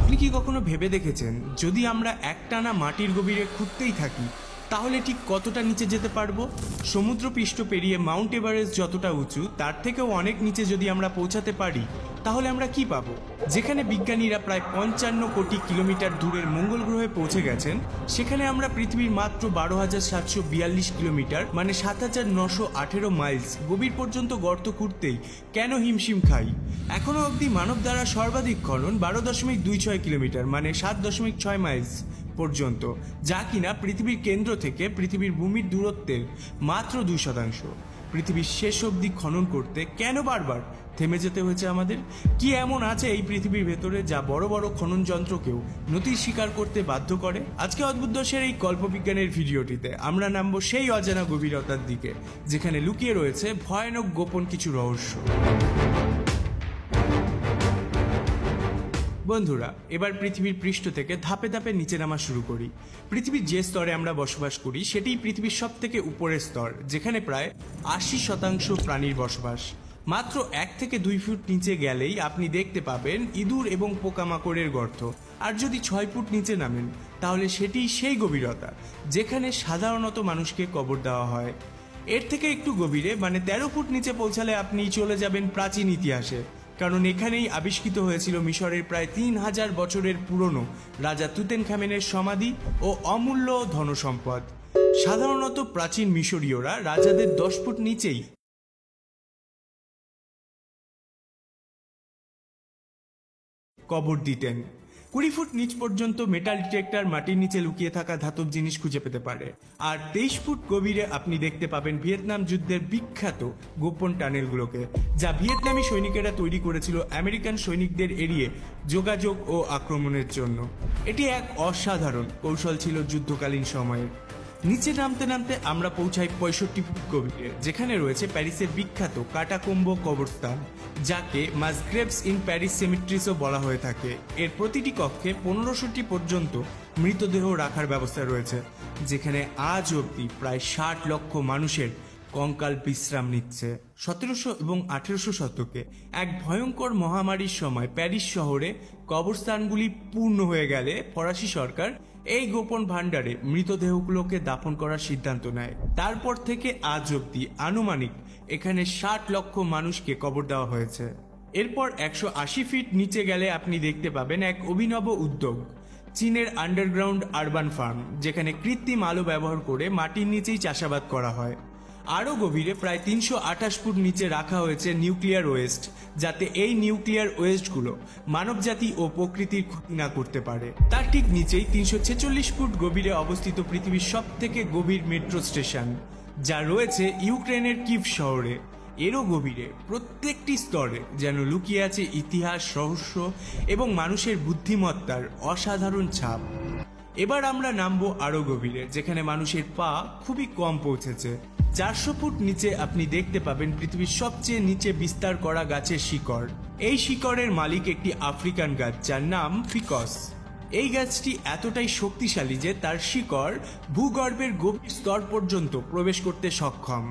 আপনি কি কখনো ভেবে দেখেছেন যদি আমরা একটানা মাটির গভীরে খুঁড়তেই থাকি তাহলে ঠিক কতটা নিচে যেতে পারবো? সমুদ্রপৃষ্ঠ পেরিয়ে মাউন্ট এভারেস্ট যতটা উঁচু তার থেকেও অনেক নিচে যদি আমরা পৌঁছাতে পারি তাহলে আমরা কি পাবো? যেখানে বিজ্ঞানীরা প্রায় 55 কোটি কিলোমিটার দূরের মঙ্গল গ্রহে পৌঁছে গেছেন, সেখানে আমরা পৃথিবীর মাত্র 12,742 কিলোমিটার মানে 7,918 মাইলস গভীর পর্যন্ত গর্ত খুঁড়তেই কেন হিমশিম খাই? এখনো অবধি মানব দ্বারা সর্বাধিক খনন 12.26 কিলোমিটার মানে 7.6 মাইলস পর্যন্ত, যা কিনা পৃথিবীর কেন্দ্র থেকে পৃথিবীর ভূমির দূরত্বের মাত্র 2%। পৃথিবীর শেষ অবধি খনন করতে কেন বারবার থেমে যেতে হয়েছে আমাদের? কি এমন আছে এই পৃথিবীর ভেতরে যা বড় বড় খনন যন্ত্রকেও নতি স্বীকার করতে বাধ্য করে? আজকে অদ্ভুত দর্শের এই কল্পবিজ্ঞানের ভিডিওটিতে আমরা নামবো সেই অজানা গভীরতার দিকে যেখানে লুকিয়ে রয়েছে ভয়ানক গোপন কিছু রহস্য। বন্ধুরা, এবার পৃথিবীর পৃষ্ঠ থেকে ধাপে ধাপে নিচে নামা শুরু করি। পৃথিবীর যে স্তরে আমরা বসবাস করি সেটিই পৃথিবীর সব থেকে উপরের স্তর, যেখানে প্রায় 80% প্রাণীর বসবাস। মাত্র 1 থেকে 2 ফুট নিচে গেলেই আপনি দেখতে পাবেন ইঁদুর এবং পোকামাকড়ের গর্ত। আর যদি 6 ফুট নিচে নামেন তাহলে সেটিই সেই গভীরতা যেখানে সাধারণত মানুষকে কবর দেওয়া হয়। এর থেকে একটু গভীরে মানে 13 ফুট নিচে পৌঁছালে আপনি চলে যাবেন প্রাচীন ইতিহাসে, কারণ এখানেই আবিষ্কৃত হয়েছিল মিশরের প্রায় 3000 বছরের পুরনো রাজা তুতেনখামেনের সমাধি ও অমূল্য ধনসম্পদ। সাধারণত প্রাচীন মিশরীয়রা রাজাদের 10 ফুট নিচেই কবর দিতেন। 20 ফুট নিচ পর্যন্ত মেটাল ডিটেক্টর মাটির নিচে লুকিয়ে থাকা ধাতব জিনিস খুঁজে পেতে পারে। আর 23 ফুট গভীরে আপনি দেখতে পাবেন ভিয়েতনাম যুদ্ধের বিখ্যাত গোপন টানেলগুলোকে, যা ভিয়েতনামি সৈনিকেরা তৈরি করেছিল আমেরিকান সৈনিকদের এড়িয়ে যোগাযোগ ও আক্রমণের জন্য। এটি এক অসাধারণ কৌশল ছিল যুদ্ধকালীন সময়ে। নিচে নামতে নামতে আমরা পৌঁছাই 65 ফুট গভীরে, যেখানে রয়েছে প্যারিসের বিখ্যাত কাটাকোম্বো কবরস্থান, যাকে মাসগ্রেভস ইন প্যারিস সেমিট্রিসও বলা হয়ে থাকে। এর প্রতিটি কক্ষে 1500টি পর্যন্ত মৃতদেহ রাখার ব্যবস্থা রয়েছে, যেখানে আজ অবধি প্রায় 60 লক্ষ মানুষের কঙ্কাল বিশ্রাম নিচ্ছে। 1700 এবং 1800 শতকে এক ভয়ঙ্কর মহামারীর সময় প্যারিস শহরে কবরস্থানগুলি পূর্ণ হয়ে গেলে ফরাসি সরকার এই গোপন ভাণ্ডারে মৃতদেহগুলোকে দাফন করার সিদ্ধান্ত নেয়। তারপর থেকে আজ অবধি আনুমানিক এখানে 60 লক্ষ মানুষকে কবর দেওয়া হয়েছে। এরপর 180 ফিট নিচে গেলে আপনি দেখতে পাবেন এক অভিনব উদ্যোগ, চীনের আন্ডারগ্রাউন্ড আরবান ফার্ম, যেখানে কৃত্রিম আলো ব্যবহার করে মাটির নিচেই চাষাবাদ করা হয়। আরও গভীরে প্রায় 328 ফুট নিচে রাখা হয়েছে নিউক্লিয়ার ওয়েস্ট, যাতে এই নিউক্লিয়ার ওয়েস্টগুলো মানবজাতি ও প্রকৃতির ক্ষতি না করতে পারে। তার ঠিক নিচেই 346 ফুট গভীরে অবস্থিত পৃথিবীর সব থেকে গভীর মেট্রো স্টেশন, যা রয়েছে ইউক্রেনের কিভ শহরে। এরও গভীরে প্রত্যেকটি স্তরে যেন লুকিয়ে আছে ইতিহাস, রহস্য এবং মানুষের বুদ্ধিমত্তার অসাধারণ ছাপ। এবার আমরা নামবো আরও গভীরে, যেখানে মানুষের পা খুবই কম পৌঁছেছে। 400 ফুট নিচে আপনি দেখতে পাবেন পৃথিবীর সবচেয়ে নিচে বিস্তার করা গাছের শিকড়। এই শিকড়ের মালিক একটি আফ্রিকান গাছ যার নাম ফিকস। এই গাছটি এতটাই শক্তিশালী যে তার শিকড় ভূগর্ভের গভীর স্তর পর্যন্ত প্রবেশ করতে সক্ষম।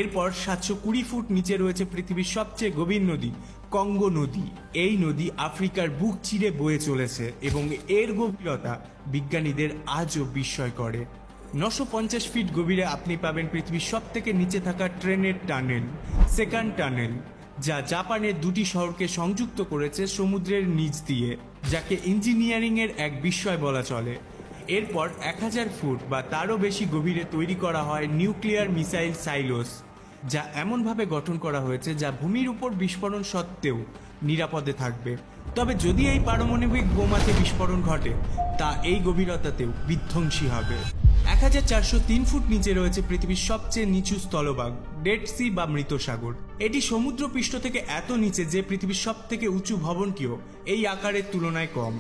এরপর 720 ফুট নিচে রয়েছে পৃথিবীর সবচেয়ে গভীর নদী কঙ্গো নদী। এই নদী আফ্রিকার বুক চিরে বয়ে চলেছে এবং এর গভীরতা বিজ্ঞানীদের আজও বিস্ময় করে। 950 ফিট গভীরে আপনি পাবেন পৃথিবীর সব থেকে নিচে থাকা ট্রেনের টানেল, সেকেন্ড টানেল, যা জাপানের 2টি শহরকে সংযুক্ত করেছে সমুদ্রের নিচ দিয়ে, যাকে ইঞ্জিনিয়ারিং এর এক বিস্ময় বলা চলে। এরপর 1000 ফুট বা তারও বেশি গভীরে তৈরি করা হয় নিউক্লিয়ার মিসাইল সাইলোস, যা এমনভাবে গঠন করা হয়েছে যা ভূমির উপর বিস্ফোরণ সত্ত্বেও নিরাপদে থাকবে। তবে যদি এই পারমাণবিক বোমাতে বিস্ফোরণ ঘটে তা এই গভীরতাতেও বিধ্বংসী হবে। 1403 ফুট নিচে রয়েছে পৃথিবীর সবচেয়ে নিচু স্থলভাগ, ডেড সি বা মৃত সাগর। এটি সমুদ্রপৃষ্ঠ থেকে এত নিচে যে পৃথিবীর সব থেকে উঁচু ভবনটিও এই আকারের তুলনায় কম।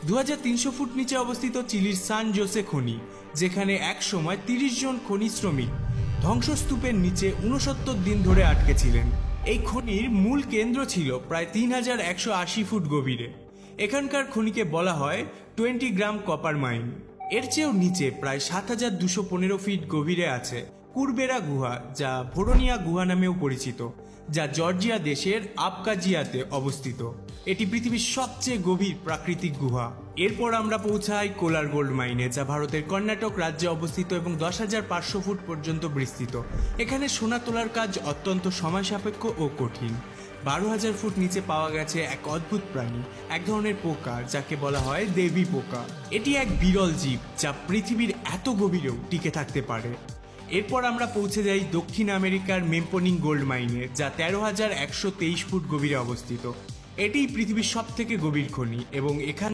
2300 ফুট নিচে অবস্থিত চিলির সান জোসে খনি, যেখানে এক সময় 30 জন খনি শ্রমিক ধ্বংসস্তূপের নিচে 69 দিন ধরে আটকে ছিলেন। এই খনির মূল কেন্দ্র ছিল প্রায় 3180 ফুট গভীরে। এখানকার খনিকে বলা হয় 20 গ্রাম কপার মাইন। এর চেয়েও নিচে প্রায় 7215 ফিট গভীরে আছে কুরবেরা গুহা, যা ভোরোনিয়া গুহা নামেও পরিচিত, যা জর্জিয়া দেশের আবকাজিয়াতে অবস্থিত। এটি পৃথিবীর সবচেয়ে গভীর প্রাকৃতিক গুহা। এরপর আমরা পৌঁছাই কোলার গোল্ড মাইনে, যা ভারতের কর্ণাটক রাজ্যে অবস্থিত এবং 10,500 ফুট পর্যন্ত বিস্তৃত। এখানে সোনা তোলার কাজ অত্যন্ত সময় সাপেক্ষ ও কঠিন। 12,000 ফুট নিচে পাওয়া গেছে এক অদ্ভুত প্রাণী, এক ধরনের পোকা যাকে বলা হয় দেবী পোকা। এটি এক বিরল জীব যা পৃথিবীর এত গভীরেও টিকে থাকতে পারে। এরপর আমরা পৌঁছে যাই দক্ষিণ আমেরিকার মেম্পোনিং গোল্ড মাইনে, যা 13,123 ফুট গভীরে অবস্থিত। এটি পৃথিবীর সবথেকে গভীর খনি এবং এখান